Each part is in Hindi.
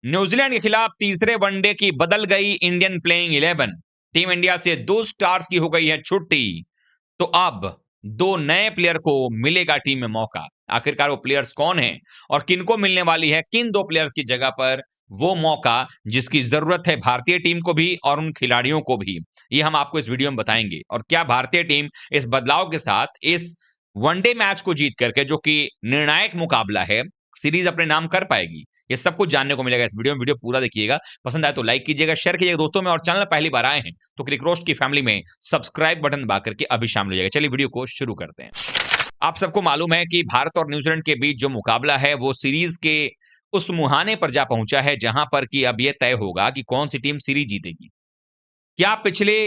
न्यूजीलैंड के खिलाफ तीसरे वनडे की बदल गई इंडियन प्लेइंग 11। टीम इंडिया से दो स्टार्स की हो गई है छुट्टी। तो अब दो नए प्लेयर को मिलेगा टीम में मौका। आखिरकार वो प्लेयर्स कौन हैं और किनको मिलने वाली है, किन दो प्लेयर्स की जगह पर वो मौका जिसकी जरूरत है भारतीय टीम को भी और उन खिलाड़ियों को भी, ये हम आपको इस वीडियो में बताएंगे। और क्या भारतीय टीम इस बदलाव के साथ इस वनडे मैच को जीत करके, जो कि निर्णायक मुकाबला है, सीरीज अपने नाम कर पाएगी? ये सब कुछ जानने को मिलेगा इस वीडियो में। वीडियो पूरा देखिएगा, पसंद आए तो लाइक कीजिएगा, शेयर कीजिएगा दोस्तों में, और चैनल पहली बार आए हैं तो क्रिक रोस्ट की फैमिली में सब्सक्राइब बटन दबा करके अभी शामिल हो जाएगा। चलिए वीडियो को शुरू करते हैं। आप सबको मालूम है कि भारत और न्यूजीलैंड के बीच जो मुकाबला है वो सीरीज के उस मुहाने पर जा पहुंचा है जहां पर कि अब यह तय होगा कि कौन सी टीम सीरीज जीतेगी। क्या पिछले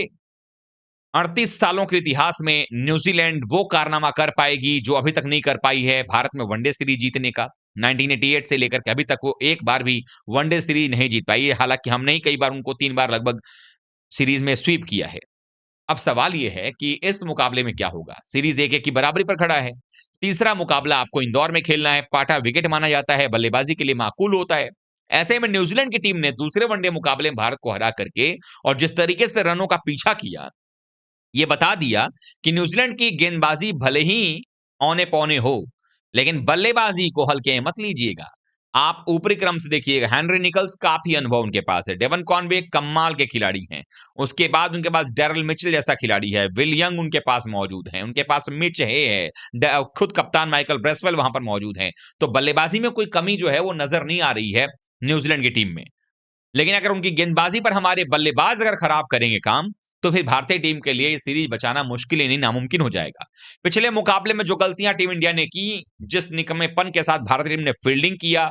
38 सालों के इतिहास में न्यूजीलैंड वो कारनामा कर पाएगी जो अभी तक नहीं कर पाई है भारत में वनडे सीरीज जीतने का? 1988 से लेकर के अभी तक वो एक बार भी वनडे सीरीज नहीं जीत पाई है। हालांकि हमने ही कई बार उनको 3 बार लगभग सीरीज में स्वीप किया है। अब सवाल यह है कि इस मुकाबले में क्या होगा। सीरीज 1-1 की बराबरी पर खड़ा है। तीसरा मुकाबला आपको इंदौर में खेलना है। पाटा विकेट माना जाता है, बल्लेबाजी के लिए माकूल होता है। ऐसे में न्यूजीलैंड की टीम ने दूसरे वनडे मुकाबले में भारत को हरा करके और जिस तरीके से रनों का पीछा किया, ये बता दिया कि न्यूजीलैंड की गेंदबाजी भले ही औने पौने हो, लेकिन बल्लेबाजी को हल्के में मत लीजिएगा। आप ऊपरी क्रम से देखिएगा, हेनरी निकल्स काफी अनुभव उनके पास है, डेवन कॉनवे कमाल के खिलाड़ी हैं, उसके बाद उनके पास डैरल मिचेल जैसा खिलाड़ी है, विल यंग उनके पास मौजूद है, उनके पास मिच है, खुद कप्तान माइकल ब्रेसवेल वहां पर मौजूद है। तो बल्लेबाजी में कोई कमी जो है वो नजर नहीं आ रही है न्यूजीलैंड की टीम में। लेकिन अगर उनकी गेंदबाजी पर हमारे बल्लेबाज अगर खराब करेंगे काम, तो फिर भारतीय टीम के लिए ये सीरीज बचाना मुश्किल ही नहीं नामुमकिन हो जाएगा। पिछले मुकाबले में जो गलतियां टीम इंडिया ने की, जिस निकम्मेपन के साथ भारतीय टीम ने फील्डिंग किया,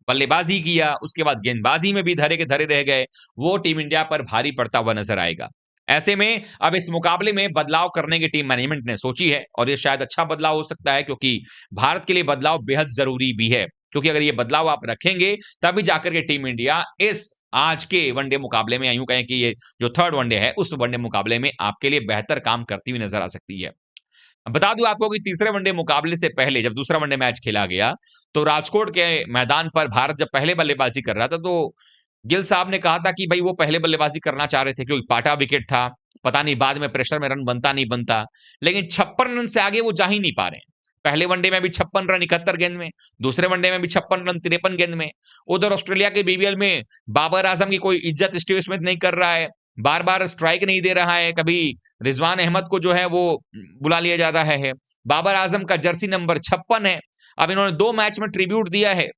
बल्लेबाजी किया, उसके बाद गेंदबाजी में भी धरे के धरे रह गए, वो टीम इंडिया पर भारी पड़ता हुआ नजर आएगा। ऐसे में अब इस मुकाबले में बदलाव करने की टीम मैनेजमेंट ने सोची है और ये शायद अच्छा बदलाव हो सकता है, क्योंकि भारत के लिए बदलाव बेहद जरूरी भी है। क्योंकि अगर ये बदलाव आप रखेंगे तभी जाकर के टीम इंडिया इस आज के वनडे मुकाबले में, यूं कहें कि ये जो थर्ड वनडे है उस वनडे मुकाबले में आपके लिए बेहतर काम करती हुई नजर आ सकती है। बता दूं आपको कि तीसरे वनडे मुकाबले से पहले जब दूसरा वनडे मैच खेला गया, तो राजकोट के मैदान पर भारत जब पहले बल्लेबाजी कर रहा था, तो गिल साहब ने कहा था कि भाई वो पहले बल्लेबाजी करना चाह रहे थे क्योंकि पाटा विकेट था, पता नहीं बाद में प्रेशर में रन बनता नहीं बनता, लेकिन 56 रन से आगे वो जा ही नहीं पा रहे हैं। पहले वनडे में भी 56 रन 71 गेंद में, दूसरे वनडे में भी 56 रन 53 गेंद में। उधर ऑस्ट्रेलिया के बीबीएल में बाबर आजम की कोई इज्जत स्टीव स्मिथ नहीं कर रहा है, बार बार स्ट्राइक नहीं दे रहा है, कभी रिजवान अहमद को जो है वो बुला लिया जाता है। बाबर आजम का जर्सी नंबर 56 है। अब इन्होंने 2 मैच में ट्रिब्यूट दिया है,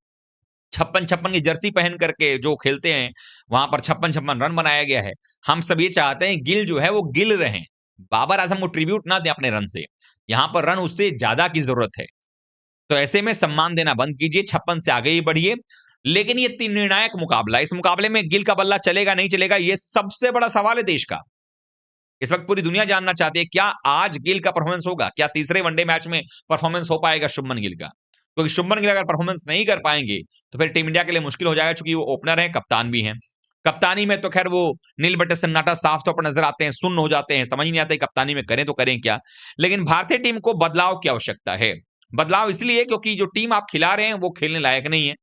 56-56 की जर्सी पहन करके जो खेलते हैं, वहां पर 56-56 रन बनाया गया है। हम सब ये चाहते हैं गिल जो है वो गिल रहे, बाबर आजम को ट्रिब्यूट ना दे अपने रन से। यहां पर रन उससे ज्यादा की जरूरत है, तो ऐसे में सम्मान देना बंद कीजिए, 56 से आगे ही बढ़िए। लेकिन ये तीन निर्णायक मुकाबला, इस मुकाबले में गिल का बल्ला चलेगा नहीं चलेगा, ये सबसे बड़ा सवाल है देश का। इस वक्त पूरी दुनिया जानना चाहती है क्या आज गिल का परफॉर्मेंस होगा, क्या तीसरे वनडे मैच में परफॉर्मेंस हो पाएगा शुभमन गिल का? क्योंकि शुभमन गिल अगर परफॉर्मेंस नहीं कर पाएंगे तो फिर टीम इंडिया के लिए मुश्किल हो जाएगा, क्योंकि वो ओपनर है, कप्तान भी हैं। कप्तानी में तो खैर वो नील बटे सन्नाटा साफ तौर पर नजर आते हैं, सुन्न हो जाते हैं, समझ नहीं आता कप्तानी में करें तो करें क्या। लेकिन भारतीय टीम को बदलाव की आवश्यकता है। बदलाव इसलिए क्योंकि जो टीम आप खिला रहे हैं वो खेलने लायक नहीं है।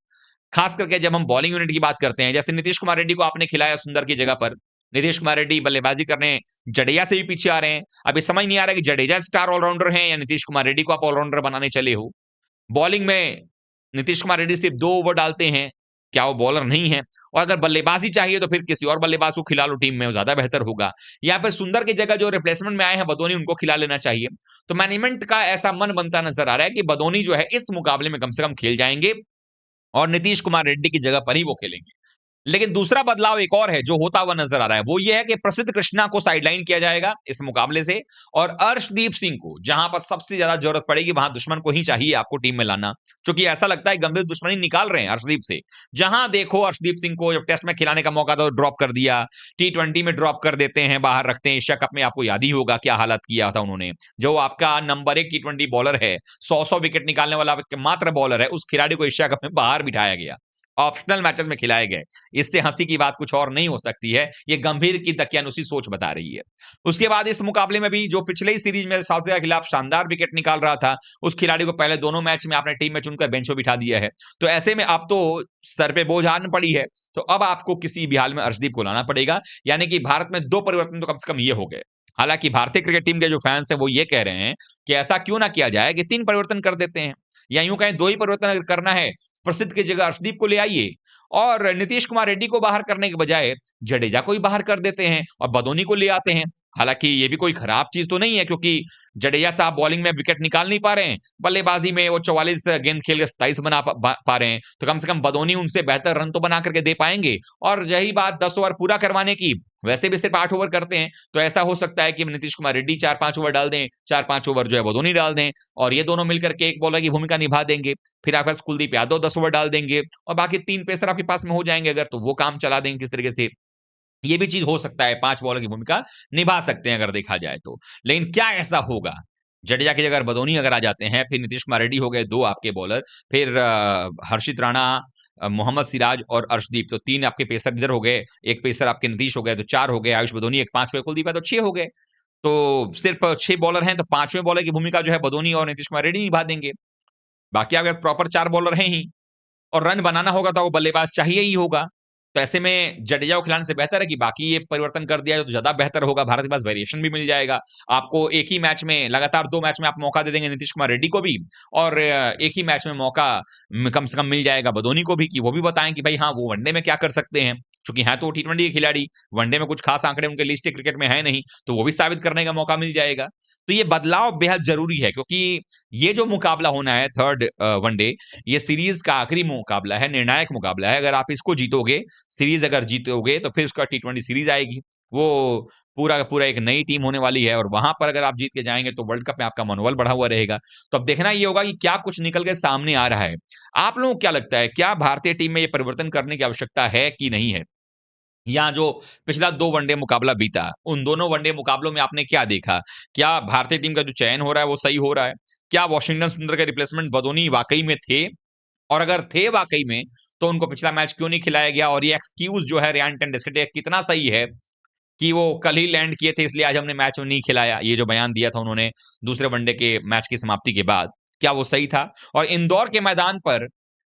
खास करके जब हम बॉलिंग यूनिट की बात करते हैं, जैसे नीतीश कुमार रेड्डी को आपने खिलाया सुंदर की जगह पर, नीतीश कुमार रेड्डी बल्लेबाजी करने जडेजा से भी पीछे आ रहे हैं। अभी समझ नहीं आ रहा कि जडेजा स्टार ऑलराउंडर हैं या नीतीश कुमार रेड्डी को आप ऑलराउंडर बनाने चले हो। बॉलिंग में नीतीश कुमार रेड्डी सिर्फ 2 ओवर डालते हैं, क्या वो बॉलर नहीं है? और अगर बल्लेबाजी चाहिए तो फिर किसी और बल्लेबाज को खिला लो टीम में, वो ज्यादा बेहतर होगा। या फिर सुंदर की जगह जो रिप्लेसमेंट में आए हैं बदोनी, उनको खिला लेना चाहिए। तो मैनेजमेंट का ऐसा मन बनता नजर आ रहा है कि बदोनी जो है इस मुकाबले में कम से कम खेल जाएंगे और नीतीश कुमार रेड्डी की जगह पर ही वो खेलेंगे। लेकिन दूसरा बदलाव एक और है जो होता हुआ नजर आ रहा है, वो ये है कि प्रसिद्ध कृष्णा को साइडलाइन किया जाएगा इस मुकाबले से, और अर्शदीप सिंह को, जहां पर सबसे ज्यादा जरूरत पड़ेगी वहां दुश्मन को ही चाहिए आपको टीम में लाना, क्योंकि ऐसा लगता है गंभीर दुश्मनी निकाल रहे हैं अर्शदीप से। जहां देखो अर्शदीप सिंह को जब टेस्ट में खिलाने का मौका था तो ड्रॉप कर दिया, T20 में ड्रॉप कर देते हैं, बाहर रखते हैं। एशिया कप में आपको याद ही होगा क्या हालत किया था उन्होंने। जो आपका नंबर 1 T20 बॉलर है, 100 विकेट निकालने वाला मात्र बॉलर है, उस खिलाड़ी को एशिया कप में बाहर बिठाया गया। ऑप्शनल मैचेस में खिलाए गए। इससे हंसी की बात कुछ और नहीं हो सकती है, ये गंभीर की दकियानुसी सोच बता रही है। उसके बाद इस मुकाबले में भी जो पिछले ही सीरीज में साउथ अफ्रीका के खिलाफ शानदार विकेट निकाल रहा था, उस खिलाड़ी को पहले दोनों मैच में आपने टीम में चुनकर बेंच पे बिठा दिया है। तो ऐसे में अब तो सर पे बोझ आन पड़ी है, तो अब आपको किसी भी हाल में अर्शदीप को लाना पड़ेगा। यानी कि भारत में 2 परिवर्तन तो कम से कम ये हो गए। हालांकि भारतीय क्रिकेट टीम के जो फैंस हैं वो ये कह रहे हैं कि ऐसा क्यों ना किया जाए कि 3 परिवर्तन कर देते हैं, या यूं कहें 2 ही परिवर्तन अगर करना है, प्रसिद्ध की जगह अर्शदीप को ले आइए और नीतीश कुमार रेड्डी को बाहर करने के बजाय जडेजा को ही बाहर कर देते हैं और बदोनी को ले आते हैं। हालांकि ये भी कोई खराब चीज तो नहीं है, क्योंकि जडेजा साहब बॉलिंग में विकेट निकाल नहीं पा रहे हैं, बल्लेबाजी में वो 44 गेंद खेल के 27 बना पा रहे हैं, तो कम से कम बदोनी उनसे बेहतर रन तो बना करके दे पाएंगे। और यही बात 10 ओवर पूरा करवाने की, वैसे भी सिर्फ 8 ओवर करते हैं, तो ऐसा हो सकता है कि नीतीश कुमार रेड्डी 4-5 ओवर डाल दें, 4-5 ओवर जो है बदोनी डाल दें, और ये दोनों मिलकर के एक बॉलर की भूमिका निभा देंगे। फिर आपके पास कुलदीप यादव 10 ओवर डाल देंगे और बाकी 3 पेसर आपके पास में हो जाएंगे, अगर तो वो काम चला देंगे किस तरीके से। ये भी चीज हो सकता है, 5 बॉलर की भूमिका निभा सकते हैं अगर देखा जाए तो। लेकिन क्या ऐसा होगा, जडेजा की जगह बदोनी अगर आ जाते हैं, फिर नीतीश कुमार रेड्डी हो गए 2 आपके बॉलर, फिर हर्षित राणा, मोहम्मद सिराज और अर्शदीप, तो 3 आपके पेसर इधर हो गए, 1 पेसर आपके नीतीश हो गए, तो 4 हो गए, आयुष बदोनी 1, 5 हुए, कुलदीप यादव 6 हो गए। तो सिर्फ 6 बॉलर हैं, तो 5वें बॉलर की भूमिका जो है बदोनी और नीतीश कुमार रेड्डी निभा देंगे। बाकी अगर प्रॉपर 4 बॉलर हैं ही और रन बनाना होगा तो वो बल्लेबाज चाहिए ही होगा। तो ऐसे में जडेजा को खिलाने से बेहतर है कि बाकी ये परिवर्तन कर दिया जाए तो ज्यादा बेहतर होगा। भारत के पास वेरिएशन भी मिल जाएगा। आपको एक ही मैच में लगातार 2 मैच में आप मौका दे देंगे नीतीश कुमार रेड्डी को भी, और एक ही मैच में मौका कम से कम मिल जाएगा बदोनी को भी, कि वो भी बताएं कि भाई हाँ, वो वनडे में क्या कर सकते हैं। चूंकि है तो टी20 के खिलाड़ी, वनडे में कुछ खास आंकड़े उनके लिस्ट क्रिकेट में है नहीं, तो वो भी साबित करने का मौका मिल जाएगा। तो ये बदलाव बेहद जरूरी है, क्योंकि ये जो मुकाबला होना है थर्ड वनडे, ये सीरीज का आखिरी मुकाबला है, निर्णायक मुकाबला है। अगर आप इसको जीतोगे, सीरीज अगर जीतोगे, तो फिर उसका टी20 सीरीज आएगी। वो पूरा का पूरा एक नई टीम होने वाली है, और वहां पर अगर आप जीत के जाएंगे तो वर्ल्ड कप में आपका मनोबल बढ़ा हुआ रहेगा। तो अब देखना ये होगा कि क्या कुछ निकल के सामने आ रहा है। आप लोगों को क्या लगता है, क्या भारतीय टीम में ये परिवर्तन करने की आवश्यकता है कि नहीं है? या जो पिछला 2 वनडे मुकाबला बीता, उन दोनों वनडे मुकाबलों में आपने क्या देखा? क्या भारतीय टीम का जो चयन हो रहा है वो सही हो रहा है? क्या वॉशिंगटन सुंदर के रिप्लेसमेंट बदोनी वाकई में थे? और अगर थे वाकई में, तो उनको पिछला मैच क्यों नहीं खिलाया गया? और ये एक्सक्यूज जो है रेयान टेंडुलकर का कितना सही है कि वो कल ही लैंड किए थे इसलिए आज हमने मैच में नहीं खिलाया, ये जो बयान दिया था उन्होंने दूसरे वनडे के मैच की समाप्ति के बाद, क्या वो सही था? और इंदौर के मैदान पर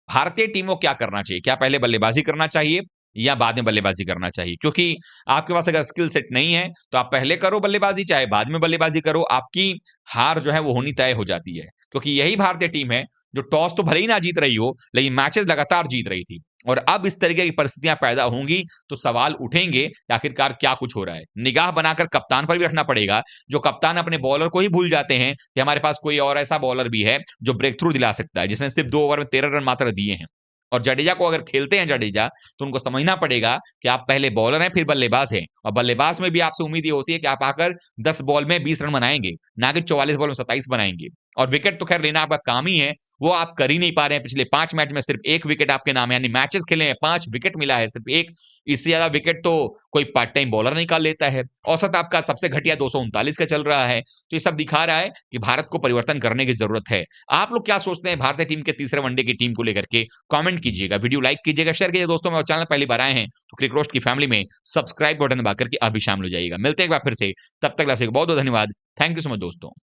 भारतीय टीम को क्या करना चाहिए? क्या पहले बल्लेबाजी करना चाहिए या बाद में बल्लेबाजी करना चाहिए? क्योंकि आपके पास अगर स्किल सेट नहीं है, तो आप पहले करो बल्लेबाजी, चाहे बाद में बल्लेबाजी करो, आपकी हार जो है वो होनी तय हो जाती है। क्योंकि यही भारतीय टीम है जो टॉस तो भले ही ना जीत रही हो, लेकिन मैचेस लगातार जीत रही थी। और अब इस तरीके की परिस्थितियां पैदा होंगी, तो सवाल उठेंगे कि आखिरकार क्या कुछ हो रहा है। निगाह बनाकर कप्तान पर भी रखना पड़ेगा, जो कप्तान अपने बॉलर को ही भूल जाते हैं कि हमारे पास कोई और ऐसा बॉलर भी है जो ब्रेक थ्रू दिला सकता है, जिसने सिर्फ 2 ओवर में 13 रन मात्र दिए हैं। और जडेजा को अगर खेलते हैं जडेजा, तो उनको समझना पड़ेगा कि आप पहले बॉलर हैं, फिर बल्लेबाज हैं, और बल्लेबाज में भी आपसे उम्मीद ये होती है कि आप आकर 10 बॉल में 20 रन बनाएंगे, ना कि 44 बॉल में 27 बनाएंगे। और विकेट तो खैर लेना आपका काम ही है, वो आप कर ही नहीं पा रहे हैं। पिछले 5 मैच में सिर्फ 1 विकेट आपके नाम है, यानी मैचेस खेले हैं, 5 विकेट मिला है, सिर्फ 1। इससे ज्यादा विकेट तो कोई पार्ट टाइम बॉलर निकाल लेता है। औसत आपका सबसे घटिया 239 का चल रहा है। तो ये सब दिखा रहा है कि भारत को परिवर्तन करने की जरूरत है। आप लोग क्या सोचते हैं भारतीय टीम के तीसरे वनडे की टीम को लेकर के? कमेंट कीजिएगा, वीडियो लाइक कीजिएगा, शेयर कीजिए दोस्तों में, और चैनल पहली बार आए हैं तो क्रिक रोस्ट की फैमिली में सब्सक्राइब बटन दबा करके आप भी शामिल हो जाइएगा। मिलते हैं एक बार फिर से, तब तक बहुत बहुत धन्यवाद। थैंक यू सो मच दोस्तों।